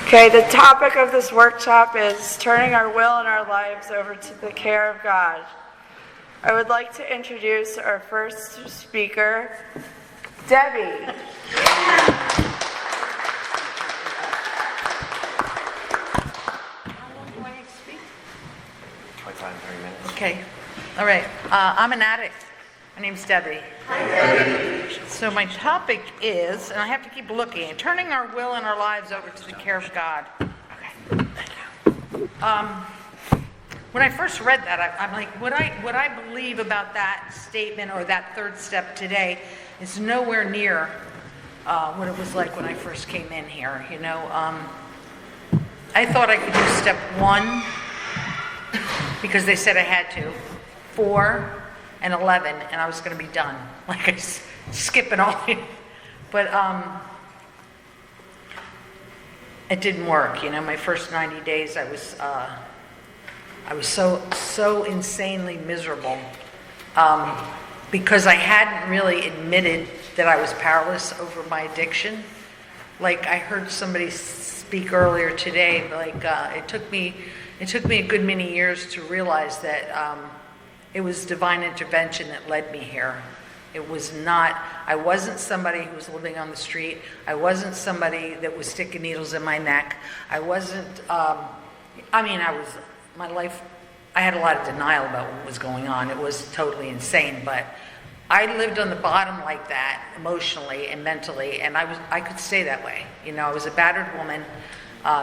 Okay, the topic of this workshop is turning our will and our lives over to the care of God. I would like to introduce our first speaker, Debbie. How long do I need to speak? 25, 30 minutes. Okay. All right. I'm an addict. My name's Debbie. Hi, Debbie. So my topic is, and I have to keep looking, turning our will and our lives over to the care of God. Okay. Thank you. When I first read that, I'm like, what I believe about that statement or that third step today is nowhere near what it was like when I first came in here. You know, I thought I could do step 1 because they said I had to, 4 and 11, and I was going to be done. Like I skip it all. But it didn't work. You know, my first 90 days, I was so insanely miserable because I hadn't really admitted that I was powerless over my addiction. Like I heard somebody speak earlier today. Like it took me a good many years to realize that it was divine intervention that led me here. It was not. I wasn't somebody who was living on the street. I wasn't somebody that was sticking needles in my neck. I wasn't. My life, I had a lot of denial about what was going on. It was totally insane, but I lived on the bottom like that, emotionally and mentally, and I could stay that way. You know, I was a battered woman.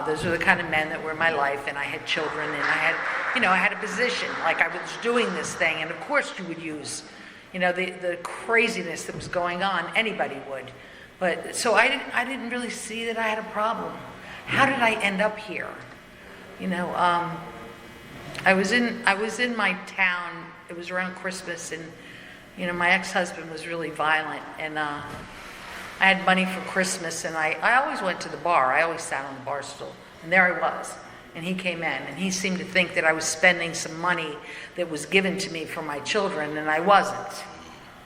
Those were the kind of men that were in my life, and I had children, and I had a position, like I was doing this thing, and of course you would use, you know, the craziness that was going on, anybody would. But, so I didn't really see that I had a problem. How did I end up here? You know, I was in my town. It was around Christmas, and you know, my ex-husband was really violent, and I had money for Christmas, and I always went to the bar. I always sat on the bar stool, and there I was. And he came in, and he seemed to think that I was spending some money that was given to me for my children, and I wasn't.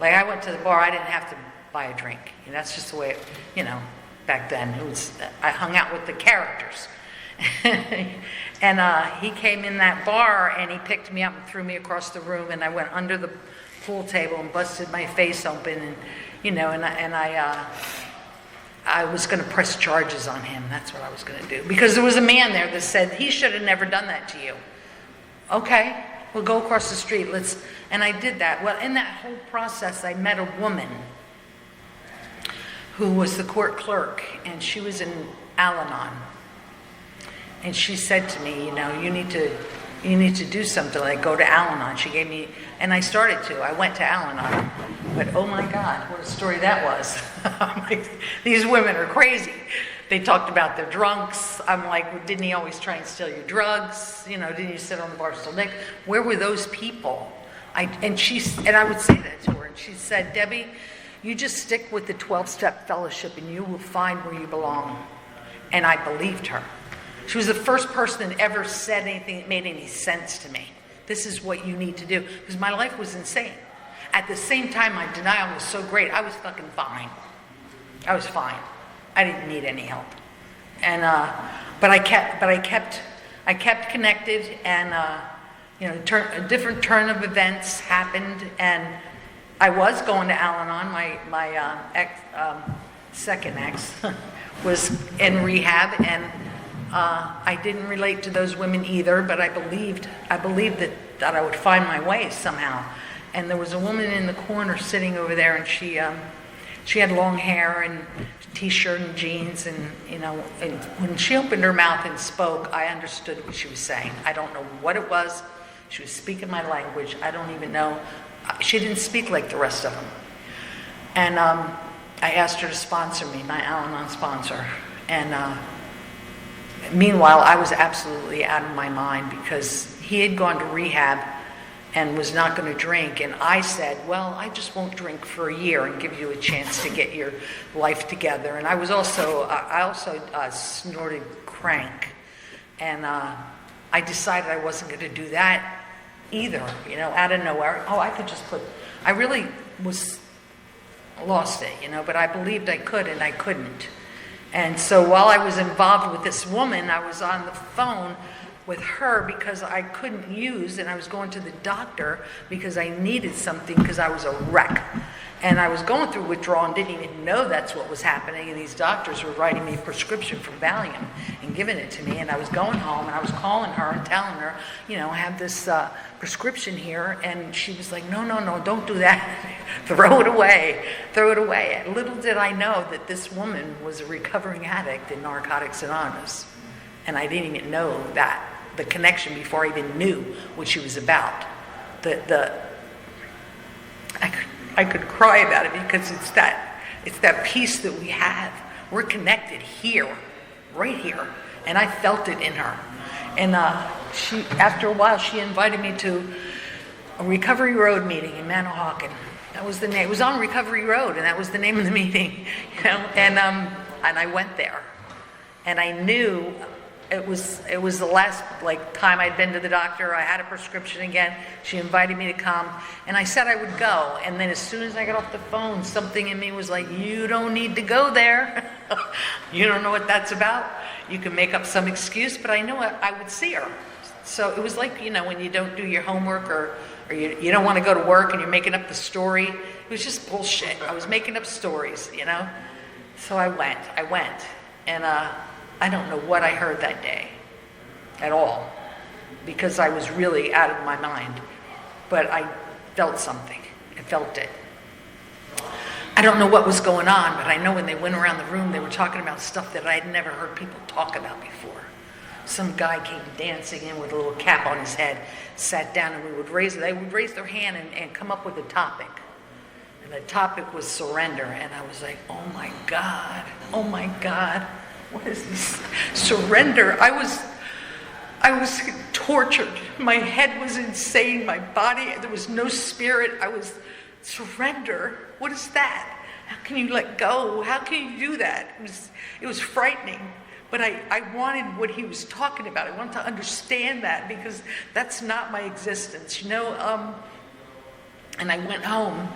Like I went to the bar, I didn't have to buy a drink. And that's just the way, you know, back then. I hung out with the characters. And he came in that bar and he picked me up and threw me across the room, and I went under the pool table and busted my face open, and you know, and I was going to press charges on him. That's what I was going to do, because there was a man there that said he should have never done that to you. Okay, we'll go across the street. And I did that. Well, in that whole process, I met a woman who was the court clerk, and she was in Al-Anon. And she said to me, you know, you need to do something, like go to Al-Anon. She gave me, and I started to. I went to Al-Anon. But oh my God, what a story that was. I'm like, these women are crazy. They talked about their drunks. I'm like, well, didn't he always try and steal your drugs? You know, didn't you sit on the bar stool next? Where were those people? And I would say that to her, and she said, Debbie, you just stick with the 12-step fellowship and you will find where you belong. And I believed her. She was the first person that ever said anything that made any sense to me. This is what you need to do. Because my life was insane. At the same time, my denial was so great. I was fucking fine. I was fine. I didn't need any help. And but I kept connected, and you know, a different turn of events happened, and I was going to Al-Anon. My second ex was in rehab, and I didn't relate to those women either, but I believed that I would find my way somehow. And there was a woman in the corner sitting over there, and she had long hair and t-shirt and jeans, and you know, and when she opened her mouth and spoke, I understood what she was saying. I don't know what it was. She was speaking my language. I don't even know. She didn't speak like the rest of them. And I asked her to sponsor me, my Al-Anon sponsor. And meanwhile, I was absolutely out of my mind because he had gone to rehab and was not going to drink. And I said, well, I just won't drink for a year and give you a chance to get your life together. And I also snorted crank. And I decided I wasn't going to do that either, you know, out of nowhere. I really lost it, you know, but I believed I could, and I couldn't. And so while I was involved with this woman, I was on the phone with her because I couldn't use, and I was going to the doctor because I needed something because I was a wreck. And I was going through withdrawal and didn't even know that's what was happening. And these doctors were writing me a prescription for Valium and giving it to me. And I was going home and I was calling her and telling her, you know, I have this prescription here. And she was like, no, don't do that. Throw it away. Throw it away. And little did I know that this woman was a recovering addict in Narcotics Anonymous. And I didn't even know that, the connection, before I even knew what she was about. I could cry about it because it's that peace that we have. We're connected here, right here, and I felt it in her. And she, after a while, she invited me to a Recovery Road meeting in Manahawkin. That was the name. It was on Recovery Road, and that was the name of the meeting. You know, and I went there, and I knew. It was the last time I'd been to the doctor. I had a prescription again. She invited me to come, and I said I would go. And then as soon as I got off the phone, something in me was like, "You don't need to go there. You don't know what that's about. You can make up some excuse." But I knew I would see her. So it was like, you know, when you don't do your homework or you don't want to go to work and you're making up the story. It was just bullshit. I was making up stories, you know. So I went, and I don't know what I heard that day at all, because I was really out of my mind. But I felt something. I felt it. I don't know what was going on, but I know when they went around the room, they were talking about stuff that I had never heard people talk about before. Some guy came dancing in with a little cap on his head, sat down, and they would raise their hand and come up with a topic. And the topic was surrender. And I was like, oh my God. What is this? Surrender. I was tortured. My head was insane. My body, there was no spirit. Surrender. What is that? How can you let go? How can you do that? It was frightening. But I wanted what he was talking about. I wanted to understand that, because that's not my existence, you know. And I went home,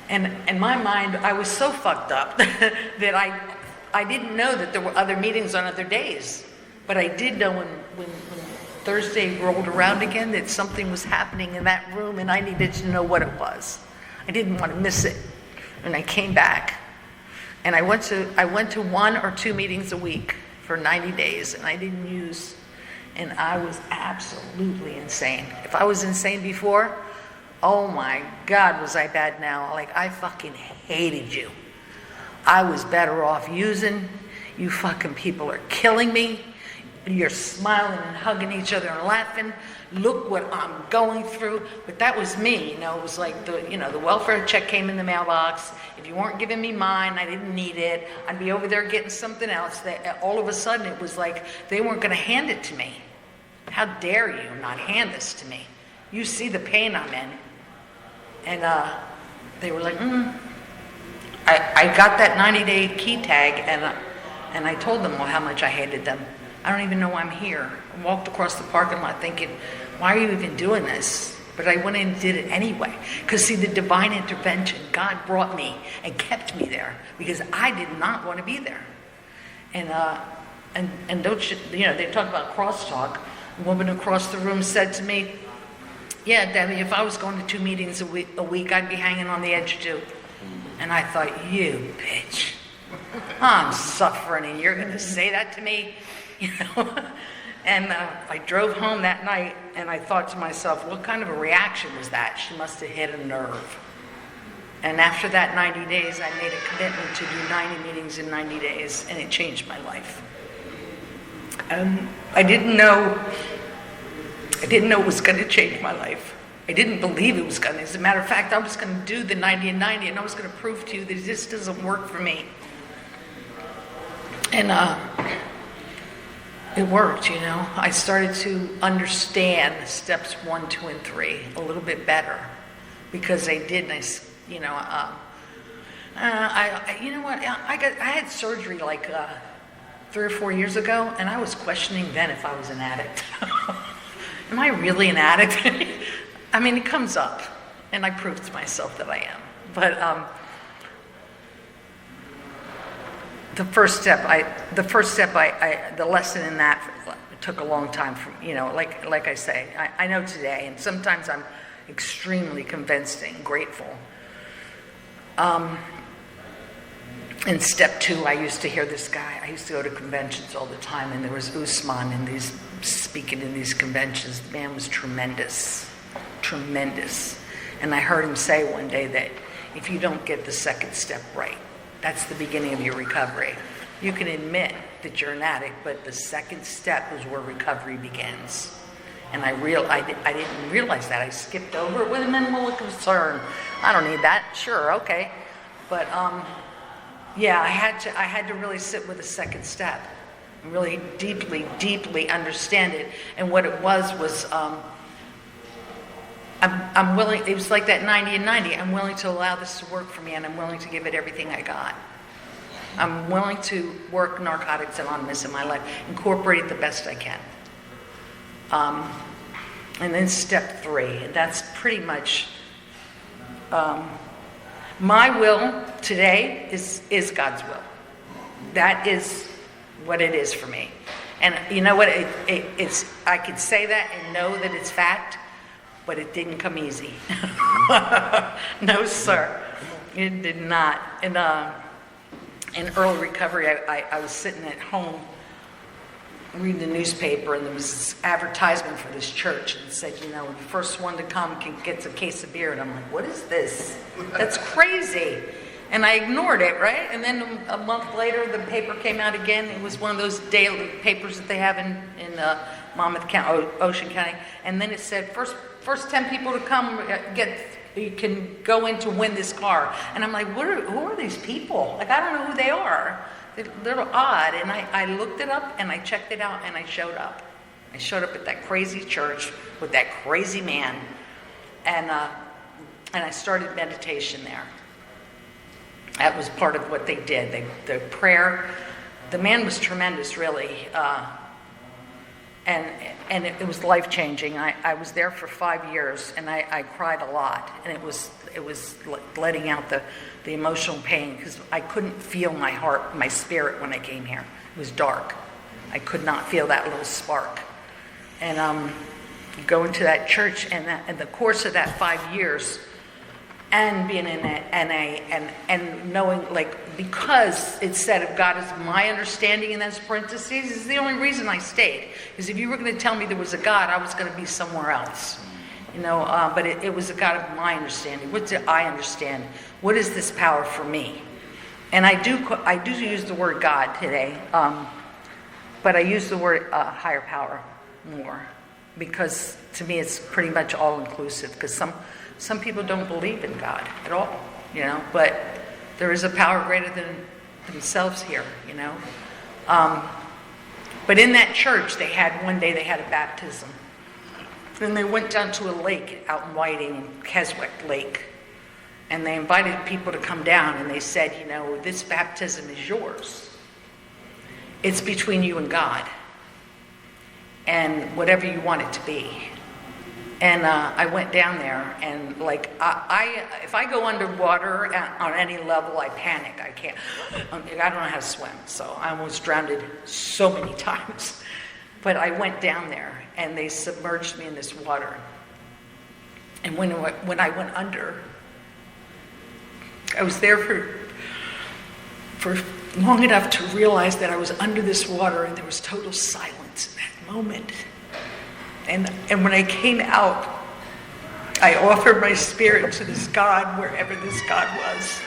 and in my mind, I was so fucked up that I didn't know that there were other meetings on other days. But I did know when Thursday rolled around again that something was happening in that room, and I needed to know what it was. I didn't want to miss it. And I came back, and I went to 1 or 2 meetings a week for 90 days, and I didn't use, and I was absolutely insane. If I was insane before, oh my God, was I bad now. Like, I fucking hated you. I was better off using. You fucking people are killing me. You're smiling and hugging each other and laughing. Look what I'm going through. But that was me, you know. It was like the welfare check came in the mailbox. If you weren't giving me mine, I didn't need it. I'd be over there getting something else. All of a sudden, it was like they weren't going to hand it to me. How dare you not hand this to me? You see the pain I'm in. And they were like, I got that 90-day key tag, and I told them how much I hated them. I don't even know why I'm here. I walked across the parking lot thinking, why are you even doing this? But I went in and did it anyway. Because see, the divine intervention, God brought me and kept me there, because I did not want to be there. And don't you know, they talk about crosstalk. A woman across the room said to me, yeah, Debbie, if I was going to 2 meetings a week, I'd be hanging on the edge too. And I thought, you bitch, I'm suffering and you're going to say that to me? You know? And I drove home that night and I thought to myself, what kind of a reaction was that? She must have hit a nerve. And after that 90 days, I made a commitment to do 90 meetings in 90 days, and it changed my life. I didn't know it was going to change my life. I didn't believe it was going to. As a matter of fact, I was going to do the 90 and 90, and I was going to prove to you that this doesn't work for me. And it worked, you know. I started to understand steps 1, 2, and 3 a little bit better, because I did. And you know what? I had surgery like 3 or 4 years ago, and I was questioning then if I was an addict. Am I really an addict? I mean, it comes up, and I proved to myself that I am. But the first step, the lesson in that took a long time from, like I say, I know today, and sometimes I'm extremely convincing, grateful. In step 2, I used to hear this guy. I used to go to conventions all the time, and there was Usman speaking in these conventions. The man was tremendous. And I heard him say one day that if you don't get the second step right, that's the beginning of your recovery. You can admit that you're an addict, but the second step is where recovery begins. And I didn't realize that. I skipped over it with a minimal concern. I don't need that. Sure, okay. But yeah, I had to really sit with the second step, and really deeply understand it. And what it was I'm willing. It was like that 90 and 90. I'm willing to allow this to work for me, and I'm willing to give it everything I got. I'm willing to work Narcotics Anonymous in my life, incorporate it the best I can. And then step 3, and that's pretty much my will today is God's will. That is what it is for me. And you know what? It's I could say that and know that it's fact, but it didn't come easy. No, sir. It did not. And in early recovery, I was sitting at home reading the newspaper, and there was this advertisement for this church, and it said, the first one to come gets a case of beer. And I'm like, what is this? That's crazy. And I ignored it, right? And then a month later, the paper came out again. It was one of those daily papers that they have in Monmouth County, Ocean County. And then it said, first 10 people to come you can go in to win this car. And I'm like, who are these people? Like, I don't know who they are. They're a little odd. And I looked it up, and I checked it out, and I showed up. I showed up at that crazy church with that crazy man. And I started meditation there. That was part of what they did. The prayer, the man was tremendous, really. And it was life-changing. I was there for 5 years, and I cried a lot. And it was like letting out the emotional pain, because I couldn't feel my heart, my spirit when I came here. It was dark. I could not feel that little spark. And you go into that church, and in the course of that 5 years, and being in NA, and knowing, because it said if God is my understanding in those parentheses, is the only reason I stayed. Because if you were going to tell me there was a God, I was going to be somewhere else. But it was a God of my understanding. What do I understand? What is this power for me? And I do use the word God today, but I use the word higher power more, because to me it's pretty much all inclusive. Because some people don't believe in God at all, but there is a power greater than themselves here, But in that church, one day they had a baptism. And they went down to a lake out in Whiting, Keswick Lake. And they invited people to come down, and they said, this baptism is yours. It's between you and God. And whatever you want it to be. And I went down there, and if I go underwater on any level, I panic. I can't. I don't know how to swim, so I almost drowned so many times. But I went down there, and they submerged me in this water. And when I went under, I was there for long enough to realize that I was under this water, and there was total silence in that moment. And when I came out, I offered my spirit to this God, wherever this God was.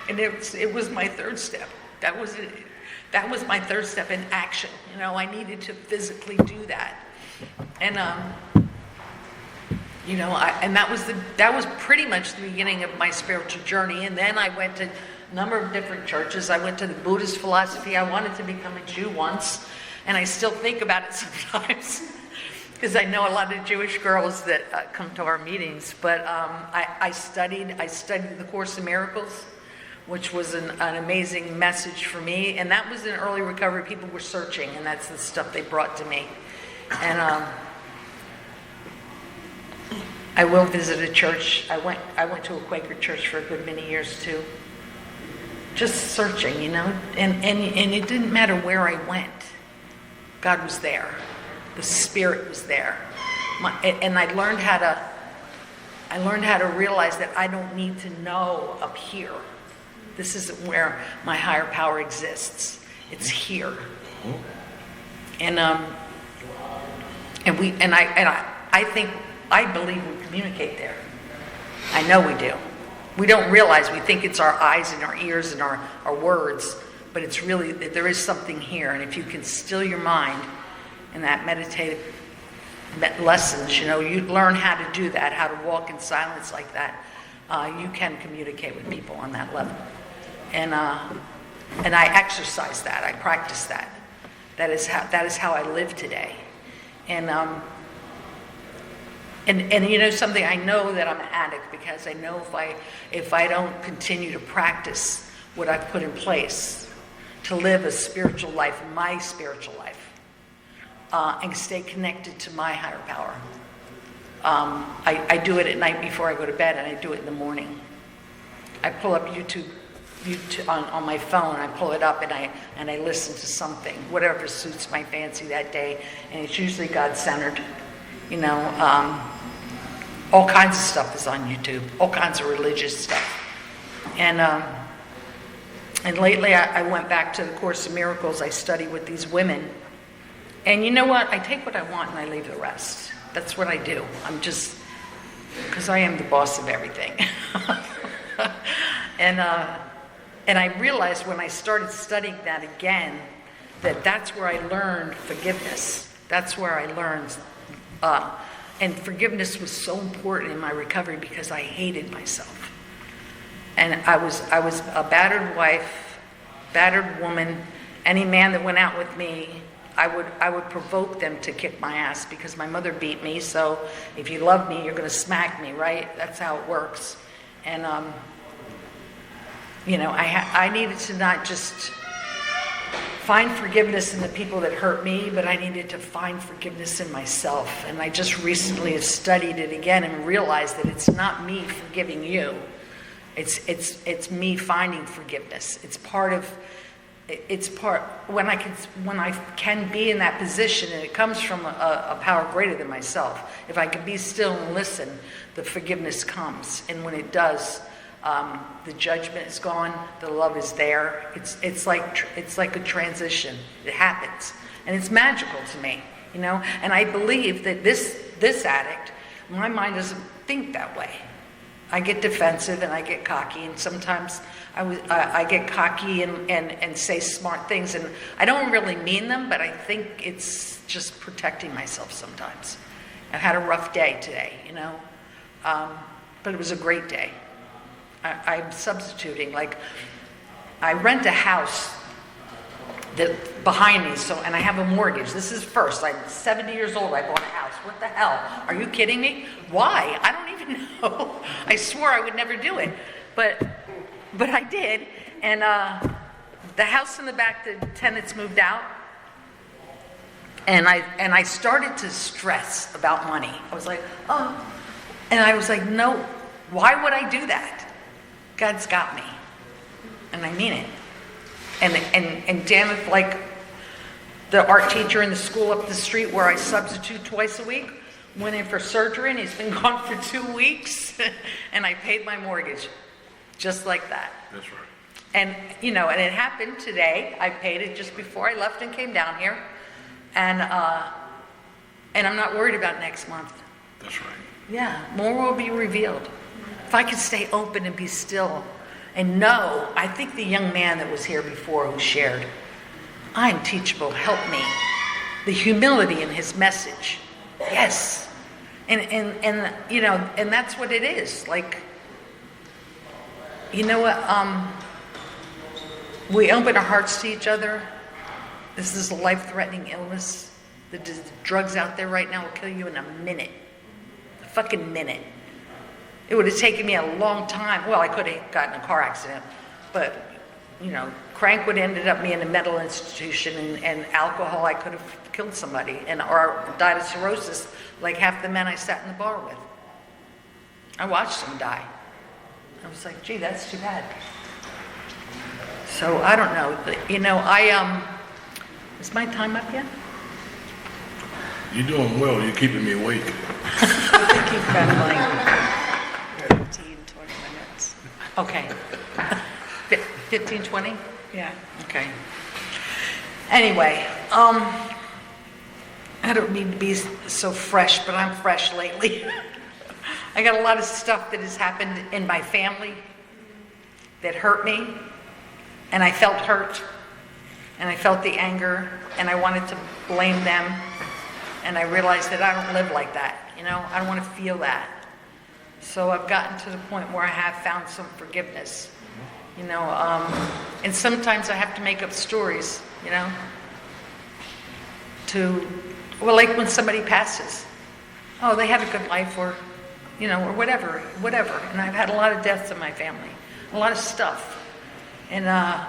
And it was my third step. That was it. That was my third step in action. I needed to physically do that. And and that was pretty much the beginning of my spiritual journey. And then I went to a number of different churches. I went to the Buddhist philosophy. I wanted to become a Jew once, and I still think about it sometimes. Because I know a lot of Jewish girls that come to our meetings, but I studied the Course in Miracles, which was an amazing message for me, and that was in early recovery. People were searching, and that's the stuff they brought to me. And I will visit a church. I went to a Quaker church for a good many years too. just searching, and it didn't matter where I went. God was there. The Spirit was there. And I learned how to realize that I don't need to know up here. This isn't where my higher power exists. It's here. And I believe we communicate there. I know we do. We don't realize, we think it's our eyes and our ears and our words, but it's really, there is something here. And if you can still your mind in that meditative lessons, you learn how to do that, how to walk in silence like that, you can communicate with people on that level. And I exercise that, I practice that. That is how I live today. And something, I know that I'm an addict because I know if I don't continue to practice what I've put in place to live a spiritual life, my spiritual life, and stay connected to my higher power. I do it at night before I go to bed, and I do it in the morning. I pull up YouTube on my phone. I pull it up and I listen to something, whatever suits my fancy that day, and it's usually God-centered. All kinds of stuff is on YouTube, all kinds of religious stuff. And lately I went back to the Course in Miracles. I study with these women. And you know what? I take what I want and I leave the rest. That's what I do. Because I am the boss of everything. And I realized when I started studying that again, that's where I learned forgiveness. That's where I learned, and forgiveness was so important in my recovery because I hated myself. And I was a battered wife, battered woman. Any man that went out with me, I would provoke them to kick my ass because my mother beat me. So if you love me, you're going to smack me, right? That's how it works. And I needed to not just find forgiveness in the people that hurt me, but I needed to find forgiveness in myself. And I just recently have studied it again and realized that it's not me forgiving you. It's me finding forgiveness. When I can be in that position, and it comes from a power greater than myself. If I can be still and listen, the forgiveness comes. And when it does, the judgment is gone, the love is there. It's like a transition. It happens, and it's magical to me, And I believe that this addict, my mind doesn't think that way. I get defensive and I get cocky, and sometimes I get cocky and say smart things, and I don't really mean them, but I think it's just protecting myself sometimes. I've had a rough day today, but it was a great day. I'm substituting, like I rent a house that behind me, and I have a mortgage. This is first. I'm 70 years old. I bought a house. What the hell? Are you kidding me? Why? I don't even know. I swore I would never do it, but I did. And the house in the back, the tenants moved out, and I started to stress about money. I was like, oh, and I was like, no. Why would I do that? God's got me, and I mean it. And damn if, like the art teacher in the school up the street where I substitute twice a week went in for surgery and he's been gone for 2 weeks, and I paid my mortgage just like that. That's right. And and it happened today. I paid it just before I left and came down here, and I'm not worried about next month. That's right. Yeah, more will be revealed. If I could stay open and be still and know, I think the young man that was here before who shared, I'm teachable, help me. The humility in his message. Yes. And that's what it is. Like, you know what? We open our hearts to each other. This is a life-threatening illness. The drugs out there right now will kill you in a minute. A fucking minute. It would have taken me a long time. Well, I could have gotten in a car accident, but, crank would have ended up me in a mental institution, and alcohol, I could have killed somebody, or died of cirrhosis, like half the men I sat in the bar with. I watched them die. I was like, gee, that's too bad. So I don't know. Is my time up yet? You're doing well. You're keeping me awake. I think you've got like 15, 20 minutes. Okay. 15, 20? Yeah. Okay. Anyway, I don't mean to be so fresh, but I'm fresh lately. I got a lot of stuff that has happened in my family that hurt me, and I felt hurt, and I felt the anger, and I wanted to blame them, and I realized that I don't live like that, I don't want to feel that. So I've gotten to the point where I have found some forgiveness, and sometimes I have to make up stories, like when somebody passes. Oh, they had a good life, or whatever. And I've had a lot of deaths in my family, a lot of stuff. And I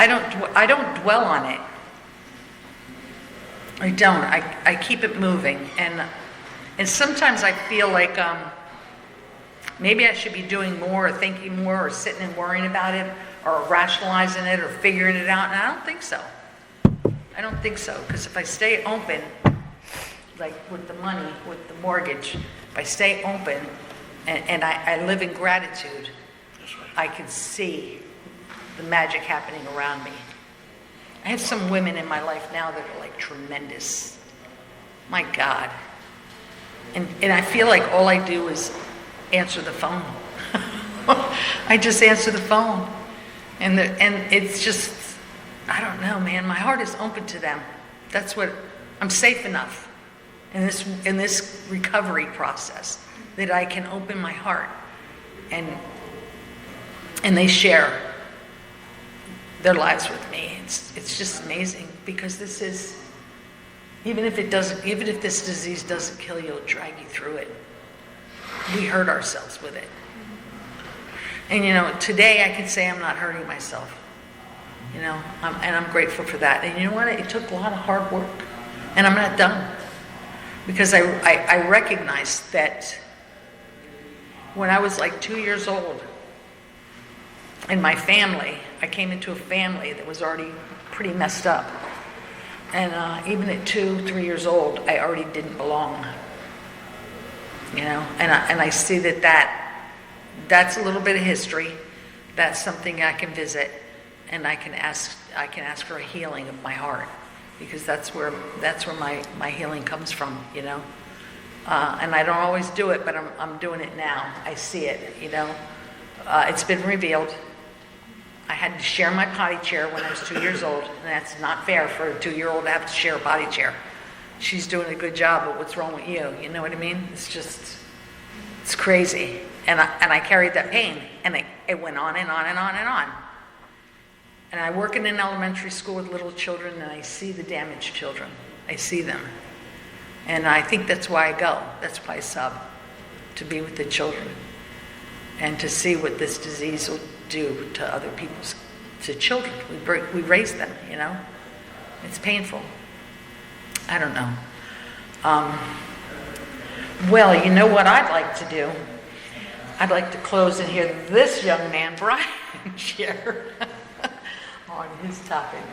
don't dwell on it. I don't. I keep it moving. And sometimes I feel like maybe I should be doing more, or thinking more, or sitting and worrying about it, or rationalizing it, or figuring it out. And I don't think so. I don't think so. Because if I stay open, like with the money, with the mortgage, if I stay open and I live in gratitude, I can see the magic happening around me. I have some women in my life now that are like tremendous. My God. And I feel like all I do is answer the phone. I just answer the phone. And it's just, I don't know, man. My heart is open to them. That's what, I'm safe enough in this recovery process that I can open my heart and they share their lives with me. It's just amazing, because this is, even if this disease doesn't kill you, it'll drag you through it. We hurt ourselves with it. And today I can say I'm not hurting myself. And I'm grateful for that. And you know what? It took a lot of hard work, and I'm not done, because I recognized that when I was like 2 years old, in my family, I came into a family that was already pretty messed up. And even at 2, 3 years old, I already didn't belong. And I see that's a little bit of history. That's something I can visit, and I can ask for a healing of my heart, because that's where my healing comes from, And I don't always do it, but I'm doing it now. I see it, It's been revealed. I had to share my potty chair when I was 2 years old, and that's not fair for a 2-year-old to have to share a potty chair. She's doing a good job, but what's wrong with you? You know what I mean? It's crazy. And I carried that pain, and it went on and on and on and on. And I work in an elementary school with little children, and I see the damaged children. I see them. And I think that's why I go. That's why I sub, to be with the children and to see what this disease will do to other people's, to children. We raise them, It's painful. I don't know. Well, you know what I'd like to do? I'd like to close and hear this young man, Brian, share on his topic.